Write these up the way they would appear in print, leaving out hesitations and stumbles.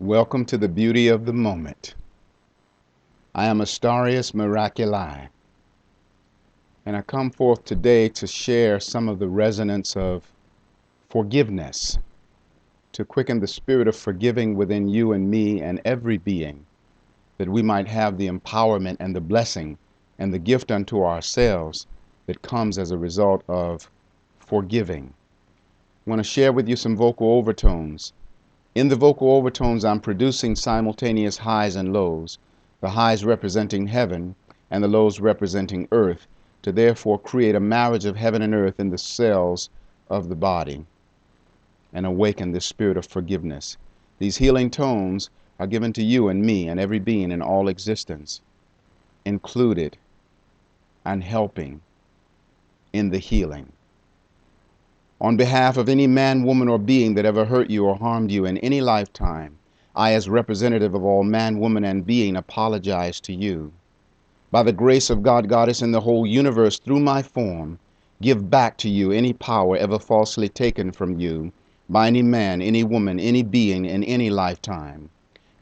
Welcome to the beauty of the moment. I am Astarius Miraculii, and I come forth today to share some of the resonance of forgiveness, to quicken the spirit of forgiving within you and me and every being, that we might have the empowerment and the blessing and the gift unto ourselves that comes as a result of forgiving. I want to share with you some vocal overtones. In the vocal overtones, I'm producing simultaneous highs and lows, the highs representing heaven and the lows representing earth, to therefore create a marriage of heaven and earth in the cells of the body and awaken the spirit of forgiveness. These healing tones are given to you and me and every being in all existence, included and helping in the healing. On behalf of any man, woman, or being that ever hurt you or harmed you in any lifetime, I, as representative of all man, woman, and being, apologize to you. By the grace of God, Goddess, and the whole universe, through my form, give back to you any power ever falsely taken from you by any man, any woman, any being in any lifetime.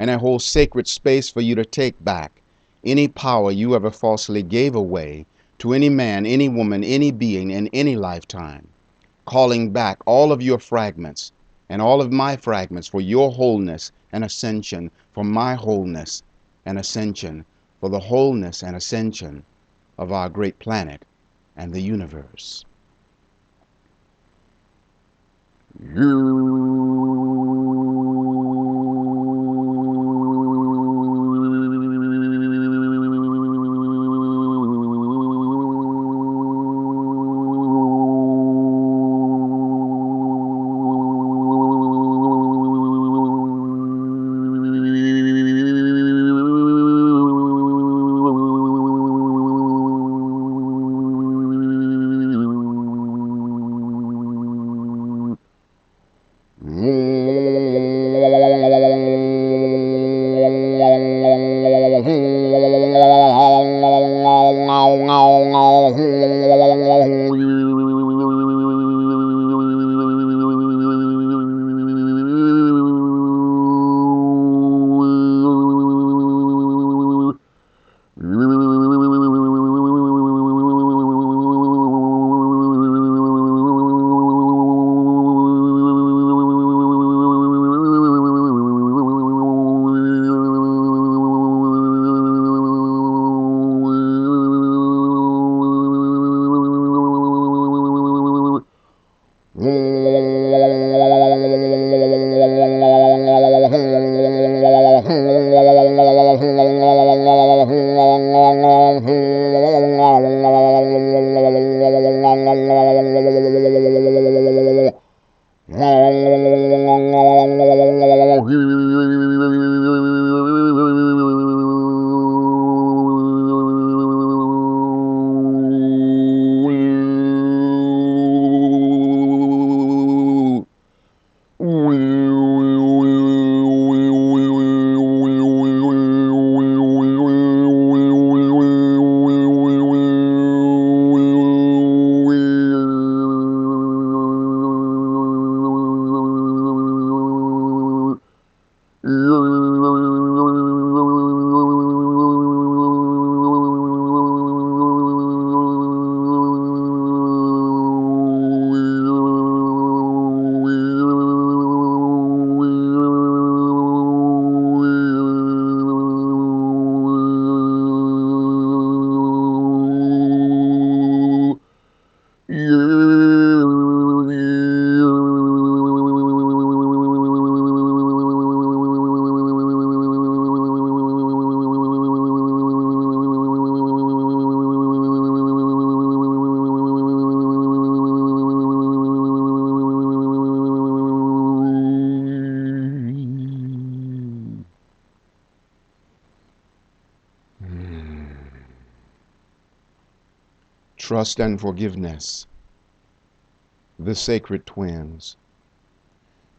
And I hold sacred space for you to take back any power you ever falsely gave away to any man, any woman, any being in any lifetime, calling back all of your fragments and all of my fragments for your wholeness and ascension, for my wholeness and ascension, for the wholeness and ascension of our great planet and the universe. Trust and forgiveness, the sacred twins.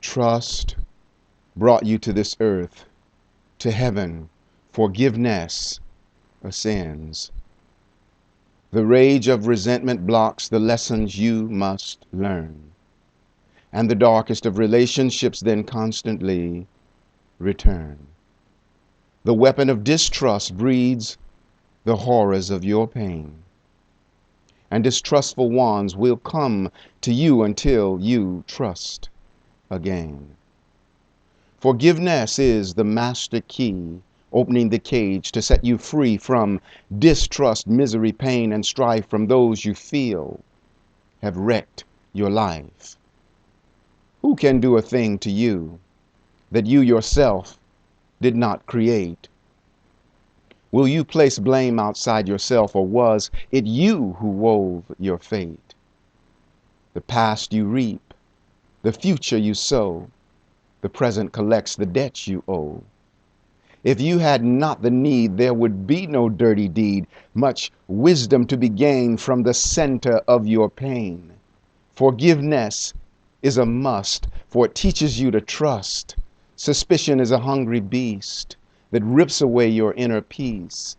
Trust brought you to this earth, to heaven. Forgiveness ascends. The rage of resentment blocks the lessons you must learn. And the darkest of relationships then constantly return. The weapon of distrust breeds the horrors of your pain. And distrustful ones will come to you until you trust again. Forgiveness is the master key, opening the cage to set you free from distrust, misery, pain, and strife from those you feel have wrecked your life. Who can do a thing to you that you yourself did not create? Will you place blame outside yourself, or was it you who wove your fate? The past you reap, the future you sow, the present collects the debts you owe. If you had not the need, there would be no dirty deed, much wisdom to be gained from the center of your pain. Forgiveness is a must, for it teaches you to trust. Suspicion is a hungry beast that rips away your inner peace.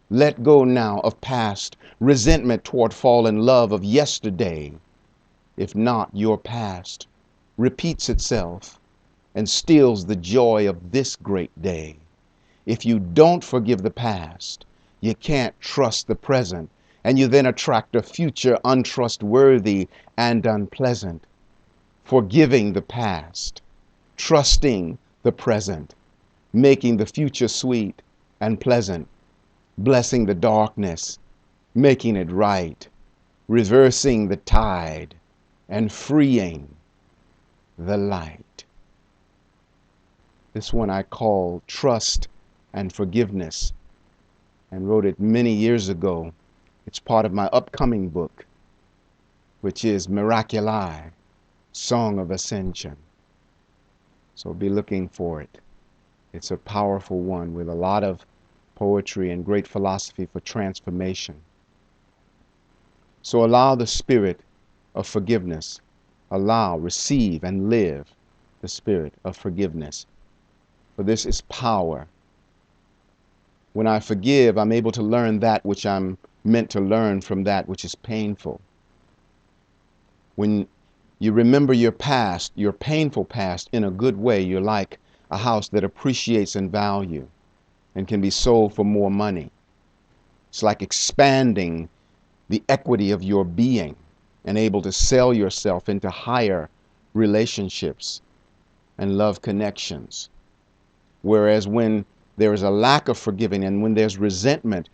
Let go now of past resentment toward fallen love of yesterday. If not, your past repeats itself and steals the joy of this great day. If you don't forgive the past, you can't trust the present, and you then attract a future untrustworthy and unpleasant. Forgiving the past, trusting the present, making the future sweet and pleasant, blessing the darkness, making it right, reversing the tide, and freeing the light. This one I call Trust and Forgiveness, and wrote it many years ago. It's part of my upcoming book, which is Miraculii, Song of Ascension. So be looking for it. It's a powerful one with a lot of poetry and great philosophy for transformation. So allow the spirit of forgiveness. Allow, receive, and live the spirit of forgiveness. For this is power. When I forgive, I'm able to learn that which I'm meant to learn from that which is painful. When you remember your past, your painful past, in a good way, you're like a house that appreciates in value and can be sold for more money. It's like expanding the equity of your being and able to sell yourself into higher relationships and love connections. Whereas when there is a lack of forgiving and when there's resentment,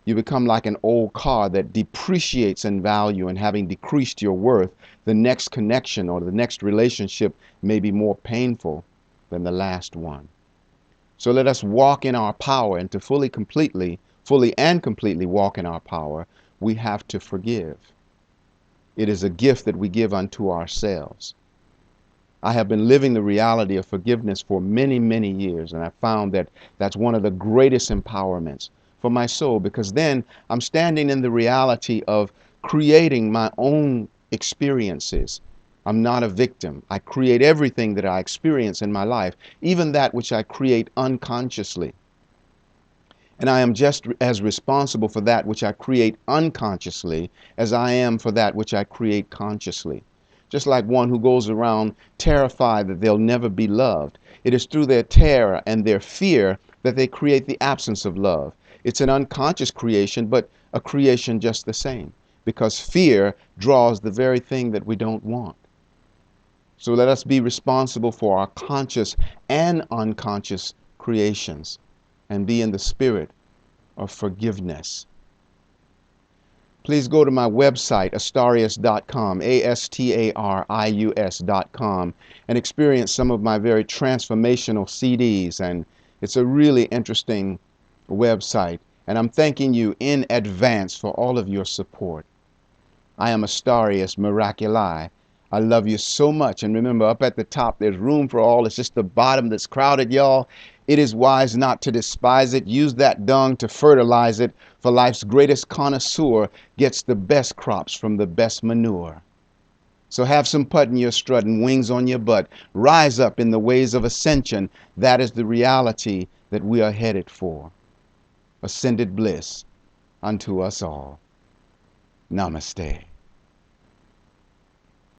you become like an old car that depreciates in value, and having decreased your worth, the next connection or the next relationship may be more painful than the last one. So let us walk in our power, and to fully and completely walk in our power, we have to forgive. It is a gift that we give unto ourselves. I have been living the reality of forgiveness for many, many years, and I found that that's one of the greatest empowerments for my soul, because then I'm standing in the reality of creating my own experiences. I'm not a victim. I create everything that I experience in my life, even that which I create unconsciously. And I am just as responsible for that which I create unconsciously as I am for that which I create consciously. Just like one who goes around terrified that they'll never be loved. It is through their terror and their fear that they create the absence of love. It's an unconscious creation, but a creation just the same, because fear draws the very thing that we don't want. So let us be responsible for our conscious and unconscious creations and be in the spirit of forgiveness. Please go to my website, astarius.com, astarius.com, and experience some of my very transformational CDs. And it's a really interesting website. And I'm thanking you in advance for all of your support. I am Astarius Miraculii. I love you so much. And remember, up at the top, there's room for all. It's just the bottom that's crowded, y'all. It is wise not to despise it. Use that dung to fertilize it, for life's greatest connoisseur gets the best crops from the best manure. So have some put in your strut and wings on your butt. Rise up in the ways of ascension. That is the reality that we are headed for. Ascended bliss unto us all. Namaste.